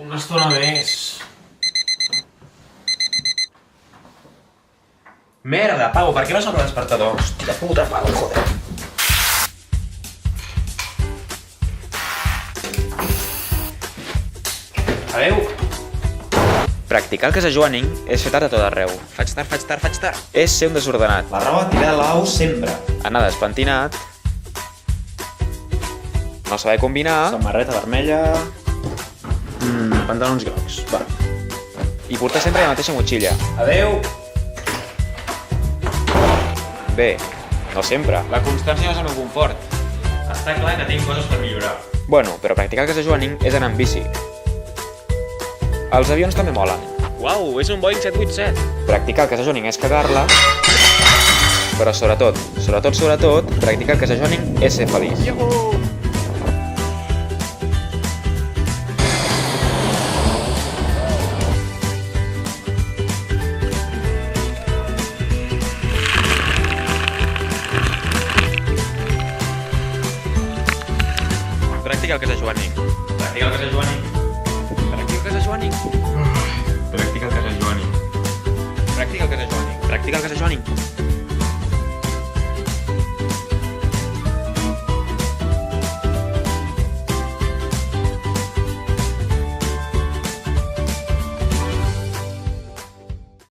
Una estona més. Merda, Pau, per què no s'obre el despertador? Hòstia puta, Pau, joder. Adéu. Practicar el casa joaning és fer tard a tot arreu. Faig tard. És ser un desordenat. La roba tirada a l'au sempre. Anar despentinat. No saber combinar. Samarreta vermella. Pantalons grocs. Va. I portar sempre la mateixa motxilla. Adéu. Bé, no sempre. La constància és el meu confort. Està clar que tinc coses per millorar. Bueno, però practicar el casa joaning és anar amb bici. Els avions també molen. Uau, és un Boeing 787. Practicar el casa joaning és cagar-la. Però sobretot, practicar el casa joaning és ser feliç. Practica el casa joaning. Practica el casa joaning. Practica el casa joaning. Practica el casa joaning. Practica el casa joaning. Practica el casa joaning.